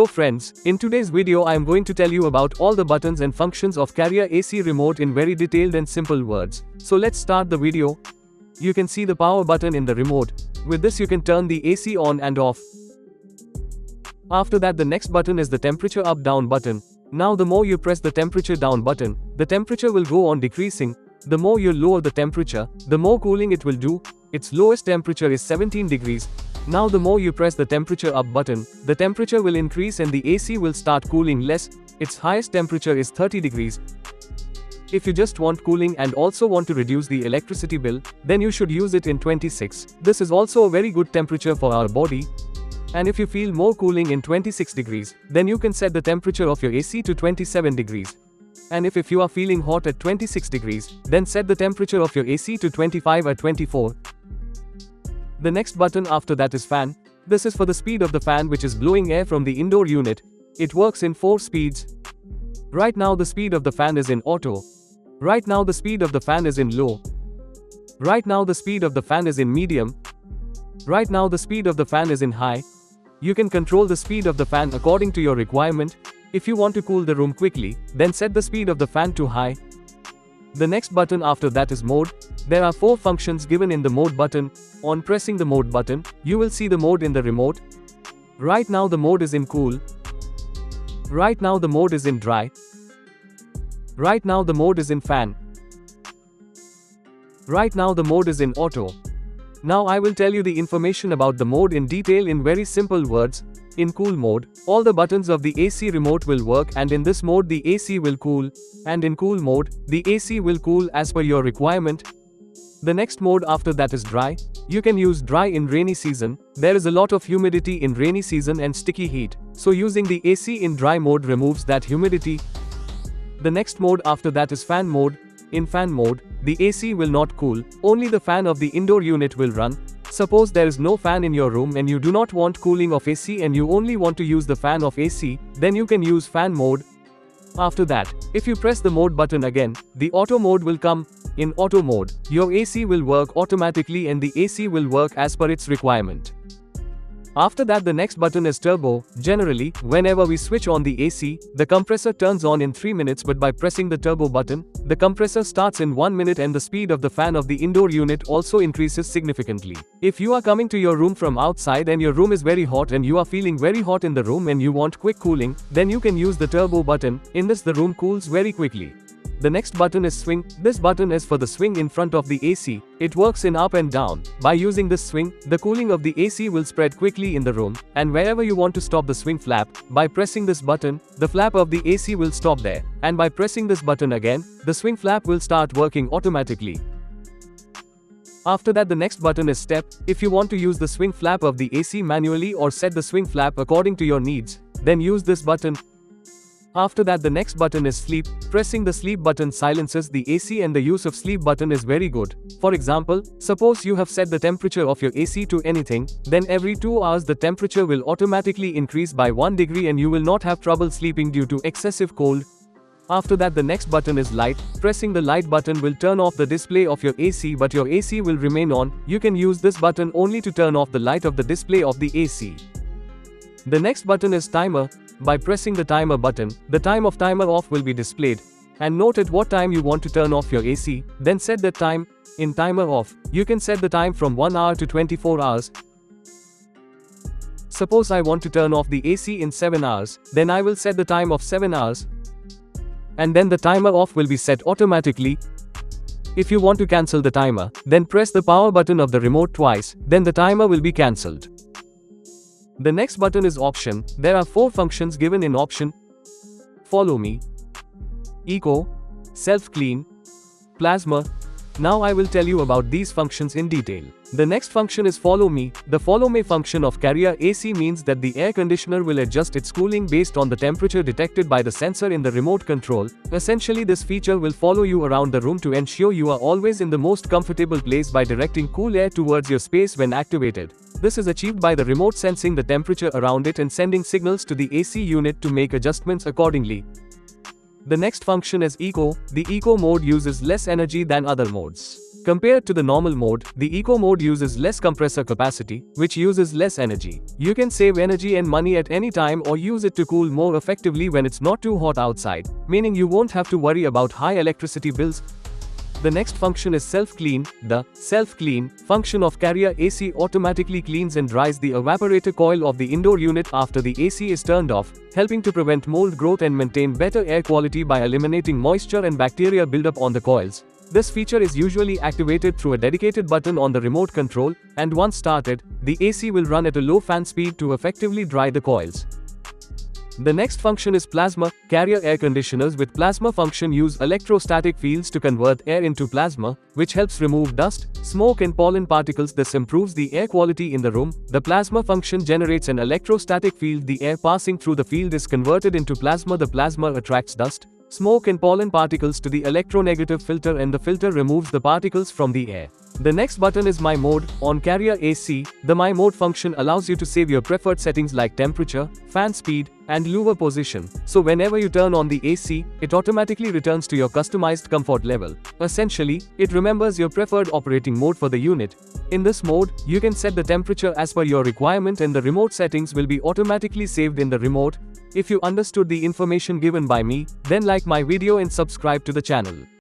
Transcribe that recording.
So friends, in today's video I am going to tell you about all the buttons and functions of Carrier AC remote in very detailed and simple words. So let's start the video. You can see the power button in the remote. With this you can turn the AC on and off. After that the next button is the temperature up down button. Now the more you press the temperature down button, the temperature will go on decreasing. The more you lower the temperature, the more cooling it will do. Its lowest temperature is 17 degrees. Now the more you press the temperature up button, the temperature will increase and the AC will start cooling less. Its highest temperature is 30 degrees. If you just want cooling and also want to reduce the electricity bill, then you should use it in 26. This is also a very good temperature for our body. And if you feel more cooling in 26 degrees, then you can set the temperature of your AC to 27 degrees. And if you are feeling hot at 26 degrees, then set the temperature of your AC to 25 or 24. The next button after that is fan. This is for the speed of the fan which is blowing air from the indoor unit. It works in 4 speeds. Right now the speed of the fan is in auto. Right now the speed of the fan is in low. Right now the speed of the fan is in medium. Right now the speed of the fan is in high. You can control the speed of the fan according to your requirement. If you want to cool the room quickly, then set the speed of the fan to high. The next button after that is mode. There are 4 functions given in the mode button. On pressing the mode button, you will see the mode in the remote. Right now the mode is in cool. Right now the mode is in dry. Right now the mode is in fan. Right now the mode is in auto. Now I will tell you the information about the mode in detail in very simple words. In cool mode, all the buttons of the AC remote will work, and in this mode the AC will cool. And in cool mode, the AC will cool as per your requirement. The next mode after that is dry. You can use dry in rainy season. There is a lot of humidity in rainy season and sticky heat. So using the AC in dry mode removes that humidity. The next mode after that is fan mode. In fan mode, the AC will not cool, only the fan of the indoor unit will run. Suppose there is no fan in your room and you do not want cooling of AC and you only want to use the fan of AC, then you can use fan mode. After that, if you press the mode button again, the auto mode will come. In auto mode, your AC will work automatically and the AC will work as per its requirement. After that the next button is turbo. Generally, whenever we switch on the AC, the compressor turns on in 3 minutes, but by pressing the turbo button, the compressor starts in 1 minute and the speed of the fan of the indoor unit also increases significantly. If you are coming to your room from outside and your room is very hot and you are feeling very hot in the room and you want quick cooling, then you can use the turbo button. In this the room cools very quickly. The next button is swing. This button is for the swing in front of the AC. It works in up and down. By using this swing, the cooling of the AC will spread quickly in the room, and wherever you want to stop the swing flap, by pressing this button, the flap of the AC will stop there, and by pressing this button again, the swing flap will start working automatically. After that the next button is step. If you want to use the swing flap of the AC manually or set the swing flap according to your needs, then use this button. After that the next button is sleep. Pressing the sleep button silences the AC and the use of sleep button is very good. For example, suppose you have set the temperature of your AC to anything, then every 2 hours the temperature will automatically increase by 1 degree and you will not have trouble sleeping due to excessive cold. After that the next button is light. Pressing the light button will turn off the display of your AC, but your AC will remain on. You can use this button only to turn off the light of the display of the AC. The next button is timer. By pressing the timer button, the time of timer off will be displayed. And note at what time you want to turn off your AC, then set that time. In timer off, you can set the time from 1 hour to 24 hours. Suppose I want to turn off the AC in 7 hours, then I will set the time of 7 hours. And then the timer off will be set automatically. If you want to cancel the timer, then press the power button of the remote twice, then the timer will be cancelled. The next button is option. There are 4 functions given in option. Follow me, eco, self-clean, plasma. Now I will tell you about these functions in detail. The next function is follow me. The follow me function of Carrier AC means that the air conditioner will adjust its cooling based on the temperature detected by the sensor in the remote control. Essentially this feature will follow you around the room to ensure you are always in the most comfortable place by directing cool air towards your space when activated. This is achieved by the remote sensing the temperature around it and sending signals to the AC unit to make adjustments accordingly. The next function is eco. The eco mode uses less energy than other modes. Compared to the normal mode, the eco mode uses less compressor capacity, which uses less energy. You can save energy and money at any time or use it to cool more effectively when it's not too hot outside, meaning you won't have to worry about high electricity bills. The next function is self-clean. The self-clean function of Carrier AC automatically cleans and dries the evaporator coil of the indoor unit after the AC is turned off, helping to prevent mold growth and maintain better air quality by eliminating moisture and bacteria buildup on the coils. This feature is usually activated through a dedicated button on the remote control, and once started, the AC will run at a low fan speed to effectively dry the coils. The next function is plasma. Carrier air conditioners with plasma function use electrostatic fields to convert air into plasma, which helps remove dust, smoke and pollen particles. This improves the air quality in the room. The plasma function generates an electrostatic field. The air passing through the field is converted into plasma. The plasma attracts dust, smoke and pollen particles to the electronegative filter, and the filter removes the particles from the air. The next button is My Mode. On Carrier AC, the My Mode function allows you to save your preferred settings like temperature, fan speed, and louver position. So whenever you turn on the AC, it automatically returns to your customized comfort level. Essentially, it remembers your preferred operating mode for the unit. In this mode, you can set the temperature as per your requirement and the remote settings will be automatically saved in the remote. If you understood the information given by me, then like my video and subscribe to the channel.